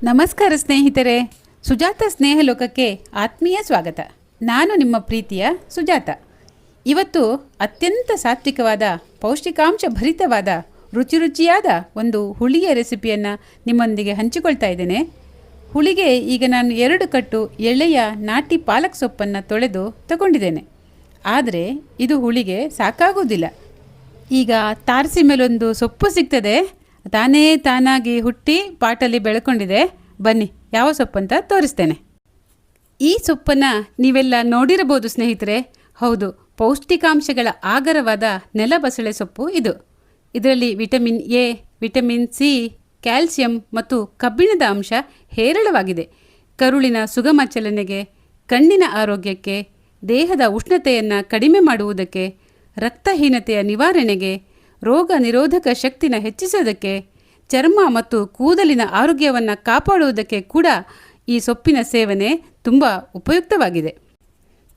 ನಮಸ್ಕಾರ ಸ್ನೇಹಿತರೆ, ಸುಜಾತ ಸ್ನೇಹ ಲೋಕಕ್ಕೆ ಆತ್ಮೀಯ ಸ್ವಾಗತ. ನಾನು ನಿಮ್ಮ ಪ್ರೀತಿಯ ಸುಜಾತ. ಇವತ್ತು ಅತ್ಯಂತ ಸಾತ್ವಿಕವಾದ, ಪೌಷ್ಟಿಕಾಂಶ ಭರಿತವಾದ, ರುಚಿಯಾದ ಒಂದು ಹುಳಿಯ ರೆಸಿಪಿಯನ್ನು ನಿಮ್ಮೊಂದಿಗೆ ಹಂಚಿಕೊಳ್ತಾ ಇದ್ದೇನೆ. ಹುಳಿಗೆ ಈಗ ನಾನು 2 ಕಟ್ಟು ಎಳೆಯ ನಾಟಿ ಪಾಲಕ್ ಸೊಪ್ಪನ್ನು ತೊಳೆದು ತಗೊಂಡಿದ್ದೇನೆ. ಆದರೆ ಇದು ಹುಳಿಗೆ ಸಾಕಾಗೋದಿಲ್ಲ. ಈಗ ತಾರಸಿ ಮೇಲೊಂದು ಸೊಪ್ಪು ಸಿಗ್ತದೆ, ತಾನಾಗಿ ಹುಟ್ಟಿ ಪಾಟಲ್ಲಿ ಬೆಳ್ಕೊಂಡಿದೆ. ಬನ್ನಿ, ಯಾವ ಸೊಪ್ಪಂತ ತೋರಿಸ್ತೇನೆ. ಈ ಸೊಪ್ಪನ್ನು ನೀವೆಲ್ಲ ನೋಡಿರಬಹುದು ಸ್ನೇಹಿತರೆ. ಹೌದು, ಪೌಷ್ಟಿಕಾಂಶಗಳ ಆಗರವಾದ ನೆಲಬಸಳೆ ಸೊಪ್ಪು ಇದು. ಇದರಲ್ಲಿ vitamin A, vitamin C, calcium ಮತ್ತು ಕಬ್ಬಿಣದ ಅಂಶ ಹೇರಳವಾಗಿದೆ. ಕರುಳಿನ ಸುಗಮ ಚಲನೆಗೆ, ಕಣ್ಣಿನ ಆರೋಗ್ಯಕ್ಕೆ, ದೇಹದ ಉಷ್ಣತೆಯನ್ನು ಕಡಿಮೆ ಮಾಡುವುದಕ್ಕೆ, ರಕ್ತಹೀನತೆಯ ನಿವಾರಣೆಗೆ, ರೋಗ ನಿರೋಧಕ ಶಕ್ತಿನ ಹೆಚ್ಚಿಸೋದಕ್ಕೆ, ಚರ್ಮ ಮತ್ತು ಕೂದಲಿನ ಆರೋಗ್ಯವನ್ನು ಕಾಪಾಡುವುದಕ್ಕೆ ಕೂಡ ಈ ಸೊಪ್ಪಿನ ಸೇವನೆ ತುಂಬ ಉಪಯುಕ್ತವಾಗಿದೆ.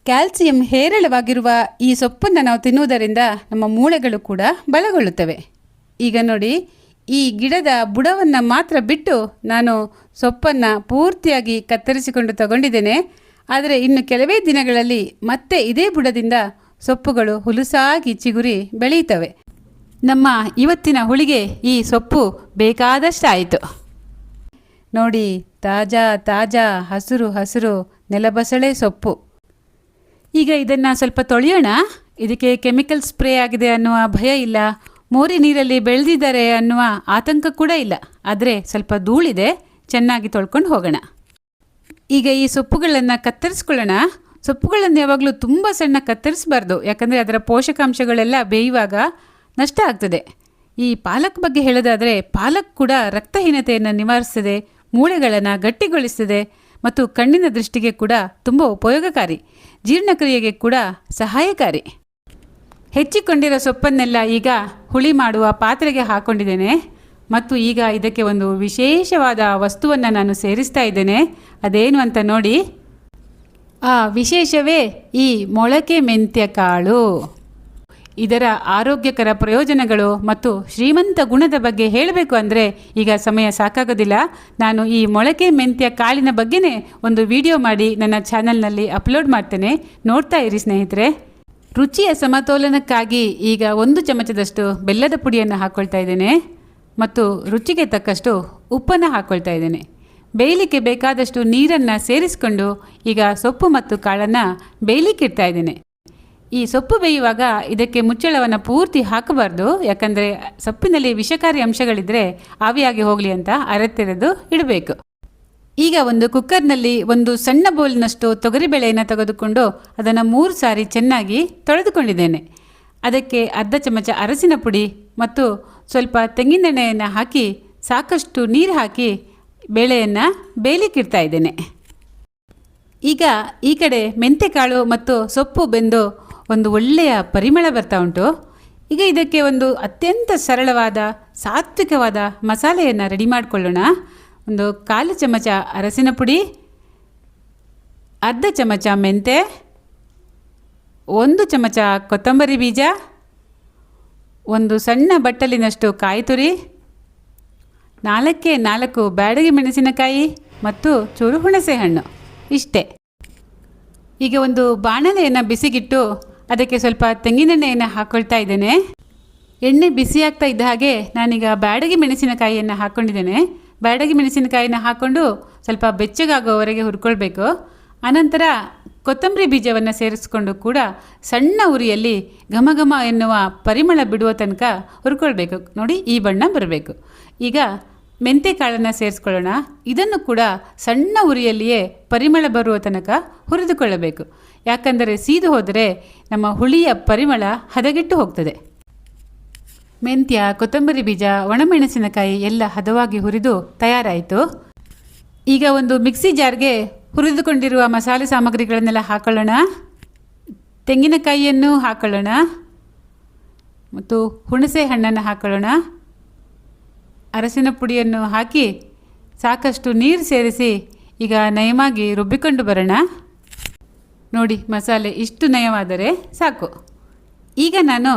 ಕ್ಯಾಲ್ಸಿಯಂ ಹೇರಳವಾಗಿರುವ ಈ ಸೊಪ್ಪನ್ನು ನಾವು ತಿನ್ನುವುದರಿಂದ ನಮ್ಮ ಮೂಳೆಗಳು ಕೂಡ ಬಲಗೊಳ್ಳುತ್ತವೆ. ಈಗ ನೋಡಿ, ಈ ಗಿಡದ ಬುಡವನ್ನು ಮಾತ್ರ ಬಿಟ್ಟು ನಾನು ಸೊಪ್ಪನ್ನು ಪೂರ್ತಿಯಾಗಿ ಕತ್ತರಿಸಿಕೊಂಡು ತಗೊಂಡಿದ್ದೇನೆ. ಆದರೆ ಇನ್ನು ಕೆಲವೇ ದಿನಗಳಲ್ಲಿ ಮತ್ತೆ ಇದೇ ಬುಡದಿಂದ ಸೊಪ್ಪುಗಳು ಹುಲುಸಾಗಿ ಚಿಗುರಿ ಬೆಳೆಯುತ್ತವೆ. ನಮ್ಮ ಇವತ್ತಿನ ಹುಳಿಗೆ ಈ ಸೊಪ್ಪು ಬೇಕಾದಷ್ಟಾಯಿತು. ನೋಡಿ, ತಾಜಾ ಹಸಿರು ನೆಲಬಸಳೆ ಸೊಪ್ಪು. ಈಗ ಇದನ್ನು ಸ್ವಲ್ಪ ತೊಳೆಯೋಣ. ಇದಕ್ಕೆ ಕೆಮಿಕಲ್ ಸ್ಪ್ರೇ ಆಗಿದೆ ಅನ್ನುವ ಭಯ ಇಲ್ಲ, ಮೋರಿ ನೀರಲ್ಲಿ ಬೆಳೆದಿದ್ದಾರೆ ಅನ್ನುವ ಆತಂಕ ಕೂಡ ಇಲ್ಲ. ಆದರೆ ಸ್ವಲ್ಪ ಧೂಳಿದೆ, ಚೆನ್ನಾಗಿ ತೊಳ್ಕೊಂಡು ಹೋಗೋಣ. ಈಗ ಈ ಸೊಪ್ಪುಗಳನ್ನು ಕತ್ತರಿಸ್ಕೊಳ್ಳೋಣ. ಸೊಪ್ಪುಗಳನ್ನು ಯಾವಾಗಲೂ ತುಂಬ ಸಣ್ಣ ಕತ್ತರಿಸಬಾರ್ದು, ಯಾಕಂದರೆ ಅದರ ಪೋಷಕಾಂಶಗಳೆಲ್ಲ ಬೇಯುವಾಗ ನಷ್ಟ ಆಗ್ತದೆ. ಈ ಪಾಲಕ್ ಬಗ್ಗೆ ಹೇಳೋದಾದರೆ, ಪಾಲಕ್ ಕೂಡ ರಕ್ತಹೀನತೆಯನ್ನು ನಿವಾರಿಸ್ತದೆ, ಮೂಳೆಗಳನ್ನು ಗಟ್ಟಿಗೊಳಿಸ್ತದೆ ಮತ್ತು ಕಣ್ಣಿನ ದೃಷ್ಟಿಗೆ ಕೂಡ ತುಂಬ ಉಪಯೋಗಕಾರಿ, ಜೀರ್ಣಕ್ರಿಯೆಗೆ ಕೂಡ ಸಹಾಯಕಾರಿ. ಹೆಚ್ಚಿಕೊಂಡಿರೋ ಸೊಪ್ಪನ್ನೆಲ್ಲ ಈಗ ಹುಳಿ ಮಾಡುವ ಪಾತ್ರೆಗೆ ಹಾಕ್ಕೊಂಡಿದ್ದೇನೆ ಮತ್ತು ಈಗ ಇದಕ್ಕೆ ಒಂದು ವಿಶೇಷವಾದ ವಸ್ತುವನ್ನು ನಾನು ಸೇರಿಸ್ತಾ ಇದ್ದೇನೆ. ಅದೇನು ಅಂತ ನೋಡಿ. ಆ ವಿಶೇಷವೇ ಈ ಮೊಳಕೆ ಮೆಂತ್ಯ ಕಾಳು. ಇದರ ಆರೋಗ್ಯಕರ ಪ್ರಯೋಜನಗಳು ಮತ್ತು ಶ್ರೀಮಂತ ಗುಣದ ಬಗ್ಗೆ ಹೇಳಬೇಕು ಅಂದರೆ ಈಗ ಸಮಯ ಸಾಕಾಗೋದಿಲ್ಲ. ನಾನು ಈ ಮೊಳಕೆ ಮೆಂತ್ಯ ಕಾಳಿನ ಬಗ್ಗೆನೇ ಒಂದು ವಿಡಿಯೋ ಮಾಡಿ ನನ್ನ ಚಾನಲ್ನಲ್ಲಿ ಅಪ್ಲೋಡ್ ಮಾಡ್ತೇನೆ, ನೋಡ್ತಾ ಇರಿ ಸ್ನೇಹಿತರೆ. ರುಚಿಯ ಸಮತೋಲನಕ್ಕಾಗಿ ಈಗ 1 ಚಮಚದಷ್ಟು ಬೆಲ್ಲದ ಪುಡಿಯನ್ನು ಹಾಕ್ಕೊಳ್ತಾ ಇದ್ದೇನೆ ಮತ್ತು ರುಚಿಗೆ ತಕ್ಕಷ್ಟು ಉಪ್ಪನ್ನು ಹಾಕ್ಕೊಳ್ತಾ ಇದ್ದೇನೆ. ಬೇಯಲಿಕ್ಕೆ ಬೇಕಾದಷ್ಟು ನೀರನ್ನು ಸೇರಿಸಿಕೊಂಡು ಈಗ ಸೊಪ್ಪು ಮತ್ತು ಕಾಳನ್ನು ಬೇಯಲಿಕ್ಕೆ ಇಡ್ತಾ ಇದ್ದೇನೆ. ಈ ಸೊಪ್ಪು ಬೇಯುವಾಗ ಇದಕ್ಕೆ ಮುಚ್ಚಳವನ್ನು ಪೂರ್ತಿ ಹಾಕಬಾರ್ದು, ಯಾಕಂದರೆ ಸೊಪ್ಪಿನಲ್ಲಿ ವಿಷಕಾರಿ ಅಂಶಗಳಿದ್ದರೆ ಆವಿಯಾಗಿ ಹೋಗಲಿ ಅಂತ ಅರೆತೆರೆದು ಇಡಬೇಕು. ಈಗ ಒಂದು ಕುಕ್ಕರ್ನಲ್ಲಿ ಒಂದು ಸಣ್ಣ ಬೌಲ್ನಷ್ಟು ತೊಗರಿಬೇಳೆಯನ್ನು ತೆಗೆದುಕೊಂಡು ಅದನ್ನು 3 ಸಾರಿ ಚೆನ್ನಾಗಿ ತೊಳೆದುಕೊಂಡಿದ್ದೇನೆ. ಅದಕ್ಕೆ ಅರ್ಧ ಚಮಚ ಅರಸಿನ ಪುಡಿ ಮತ್ತು ಸ್ವಲ್ಪ ತೆಂಗಿನೆಣ್ಣೆಯನ್ನು ಹಾಕಿ ಸಾಕಷ್ಟು ನೀರು ಹಾಕಿ ಬೇಳೆಯನ್ನು ಬೇಯಲಿಕ್ಕಿಡ್ತಾ ಇದ್ದೇನೆ. ಈಗ ಈ ಕಡೆ ಮೆಂತೆಕಾಳು ಮತ್ತು ಸೊಪ್ಪು ಬೆಂದು ಒಂದು ಒಳ್ಳೆಯ ಪರಿಮಳ ಬರ್ತಾ ಉಂಟು. ಈಗ ಇದಕ್ಕೆ ಒಂದು ಅತ್ಯಂತ ಸರಳವಾದ ಸಾತ್ವಿಕವಾದ ಮಸಾಲೆಯನ್ನು ರೆಡಿ ಮಾಡಿಕೊಳ್ಳೋಣ. ಒಂದು 1/4 ಚಮಚ ಅರಸಿನ ಪುಡಿ, ಅರ್ಧ ಚಮಚ ಮೆಂತೆ, 1 ಚಮಚ ಕೊತ್ತಂಬರಿ ಬೀಜ, ಒಂದು ಸಣ್ಣ ಬಟ್ಟಲಿನಷ್ಟು ಕಾಯಿ ತುರಿ, 4 ಬ್ಯಾಡಗಿ ಮೆಣಸಿನಕಾಯಿ ಮತ್ತು ಚೂರು ಹುಣಸೆ ಹಣ್ಣು. ಇಷ್ಟೇ. ಈಗ ಒಂದು ಬಾಣಲೆಯನ್ನು ಬಿಸಿಗಿಟ್ಟು ಅದಕ್ಕೆ ಸ್ವಲ್ಪ ತೆಂಗಿನೆಣ್ಣೆಯನ್ನು ಹಾಕ್ಕೊಳ್ತಾ ಇದ್ದೇನೆ. ಎಣ್ಣೆ ಬಿಸಿಯಾಗ್ತಾ ಇದ್ದ ಹಾಗೆ ನಾನೀಗ ಬ್ಯಾಡಗಿ ಮೆಣಸಿನಕಾಯಿಯನ್ನು ಹಾಕ್ಕೊಂಡಿದ್ದೇನೆ. ಬ್ಯಾಡಗಿ ಮೆಣಸಿನಕಾಯಿನ ಹಾಕ್ಕೊಂಡು ಸ್ವಲ್ಪ ಬೆಚ್ಚಗಾಗೋವರೆಗೆ ಹುರ್ಕೊಳ್ಬೇಕು. ಅನಂತರ ಕೊತ್ತಂಬರಿ ಬೀಜವನ್ನು ಸೇರಿಸ್ಕೊಂಡು ಕೂಡ ಸಣ್ಣ ಉರಿಯಲ್ಲಿ ಘಮ ಎನ್ನುವ ಪರಿಮಳ ಬಿಡುವ ತನಕ ಹುರ್ಕೊಳ್ಬೇಕು. ನೋಡಿ, ಈ ಬಣ್ಣ ಬರಬೇಕು. ಈಗ ಮೆಂತೆಕಾಳನ್ನು ಸೇರಿಸ್ಕೊಳ್ಳೋಣ. ಇದನ್ನು ಕೂಡ ಸಣ್ಣ ಉರಿಯಲ್ಲಿಯೇ ಪರಿಮಳ ಬರುವ ತನಕ ಹುರಿದುಕೊಳ್ಳಬೇಕು, ಯಾಕಂದರೆ ಸೀದು ಹೋದರೆ ನಮ್ಮ ಹುಳಿಯ ಪರಿಮಳ ಹದಗೆಟ್ಟು ಹೋಗ್ತದೆ. ಮೆಂತ್ಯ, ಕೊತ್ತಂಬರಿ ಬೀಜ, ಒಣಮೆಣಸಿನಕಾಯಿ ಎಲ್ಲ ಹದವಾಗಿ ಹುರಿದು ತಯಾರಾಯಿತು. ಈಗ ಒಂದು ಮಿಕ್ಸಿ ಜಾರ್ಗೆ ಹುರಿದುಕೊಂಡಿರುವ ಮಸಾಲೆ ಸಾಮಗ್ರಿಗಳನ್ನೆಲ್ಲ ಹಾಕೊಳ್ಳೋಣ. ತೆಂಗಿನಕಾಯಿಯನ್ನು ಹಾಕೊಳ್ಳೋಣ ಮತ್ತು ಹುಣಸೆ ಹಣ್ಣನ್ನು ಹಾಕೊಳ್ಳೋಣ. ಅರಸಿನ ಪುಡಿಯನ್ನು ಹಾಕಿ ಸಾಕಷ್ಟು ನೀರು ಸೇರಿಸಿ ಈಗ ನಯವಾಗಿ ರುಬ್ಬಿಕೊಂಡು ಬರೋಣ. ನೋಡಿ, ಮಸಾಲೆ ಇಷ್ಟು ನಯವಾದರೆ ಸಾಕು. ಈಗ ನಾನು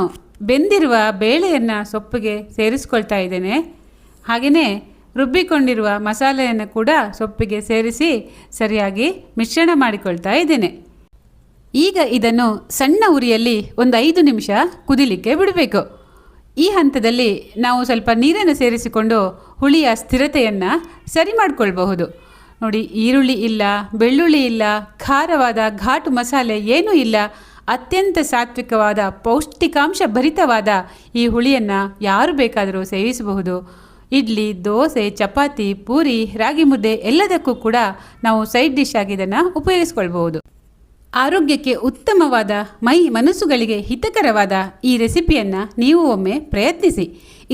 ಬೆಂದಿರುವ ಬೇಳೆಯನ್ನು ಸೊಪ್ಪಿಗೆ ಸೇರಿಸ್ಕೊಳ್ತಾ ಇದ್ದೇನೆ. ಹಾಗೆಯೇ ರುಬ್ಬಿಕೊಂಡಿರುವ ಮಸಾಲೆಯನ್ನು ಕೂಡ ಸೊಪ್ಪಿಗೆ ಸೇರಿಸಿ ಸರಿಯಾಗಿ ಮಿಶ್ರಣ ಮಾಡಿಕೊಳ್ತಾ ಇದ್ದೇನೆ. ಈಗ ಇದನ್ನು ಸಣ್ಣ ಉರಿಯಲ್ಲಿ ಒಂದು 5 ನಿಮಿಷ ಕುದಿಲಿಕ್ಕೆ ಬಿಡಬೇಕು. ಈ ಹಂತದಲ್ಲಿ ನಾವು ಸ್ವಲ್ಪ ನೀರನ್ನು ಸೇರಿಸಿಕೊಂಡು ಹುಳಿಯ ಸ್ಥಿರತೆಯನ್ನು ಸರಿ ಮಾಡಿಕೊಳ್ಬಹುದು. ನೋಡಿ, ಈರುಳ್ಳಿ ಇಲ್ಲ, ಬೆಳ್ಳುಳ್ಳಿ ಇಲ್ಲ, ಖಾರವಾದ ಘಾಟು ಮಸಾಲೆ ಏನೂ ಇಲ್ಲ. ಅತ್ಯಂತ ಸಾತ್ವಿಕವಾದ ಪೌಷ್ಟಿಕಾಂಶ ಭರಿತವಾದ ಈ ಹುಳಿಯನ್ನು ಯಾರು ಬೇಕಾದರೂ ಸೇವಿಸಬಹುದು. ಇಡ್ಲಿ, ದೋಸೆ, ಚಪಾತಿ, ಪೂರಿ, ರಾಗಿ ಮುದ್ದೆ ಎಲ್ಲದಕ್ಕೂ ಕೂಡ ನಾವು ಸೈಡ್ ಡಿಶ್ ಆಗಿ ಇದನ್ನು ಉಪಯೋಗಿಸ್ಕೊಳ್ಬಹುದು. ಆರೋಗ್ಯಕ್ಕೆ ಉತ್ತಮವಾದ ಮನಸ್ಸುಗಳಿಗೆ ಹಿತಕರವಾದ ಈ ರೆಸಿಪಿಯನ್ನು ನೀವು ಒಮ್ಮೆ ಪ್ರಯತ್ನಿಸಿ.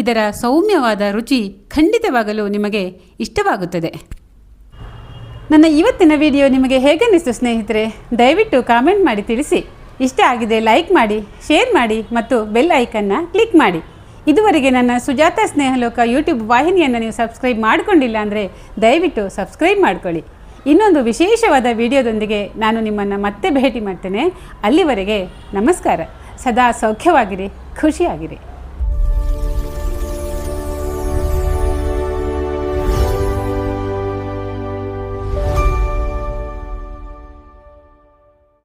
ಇದರ ಸೌಮ್ಯವಾದ ರುಚಿ ಖಂಡಿತವಾಗಲೂ ನಿಮಗೆ ಇಷ್ಟವಾಗುತ್ತದೆ. ನನ್ನ ಇವತ್ತಿನ ವಿಡಿಯೋ ನಿಮಗೆ ಹೇಗನ್ನಿಸ್ತು ಸ್ನೇಹಿತರೆ? ದಯವಿಟ್ಟು ಕಾಮೆಂಟ್ ಮಾಡಿ ತಿಳಿಸಿ. ಇಷ್ಟ ಆಗಿದೆ ಲೈಕ್ ಮಾಡಿ, ಶೇರ್ ಮಾಡಿ ಮತ್ತು ಬೆಲ್ ಐಕನ್ನ ಕ್ಲಿಕ್ ಮಾಡಿ. ಇದುವರೆಗೆ ನನ್ನ ಸುಜಾತ ಸ್ನೇಹಲೋಕ ಯೂಟ್ಯೂಬ್ ವಾಹಿನಿಯನ್ನು ನೀವು ಸಬ್ಸ್ಕ್ರೈಬ್ ಮಾಡಿಕೊಂಡಿಲ್ಲ ಅಂದರೆ ದಯವಿಟ್ಟು ಸಬ್ಸ್ಕ್ರೈಬ್ ಮಾಡಿಕೊಳ್ಳಿ. ಇನ್ನೊಂದು ವಿಶೇಷವಾದ ವಿಡಿಯೋದೊಂದಿಗೆ ನಾನು ನಿಮ್ಮನ್ನು ಮತ್ತೆ ಭೇಟಿ ಮಾಡ್ತೇನೆ. ಅಲ್ಲಿವರೆಗೆ ನಮಸ್ಕಾರ. ಸದಾ ಸೌಖ್ಯವಾಗಿರಿ, ಖುಷಿಯಾಗಿರಿ.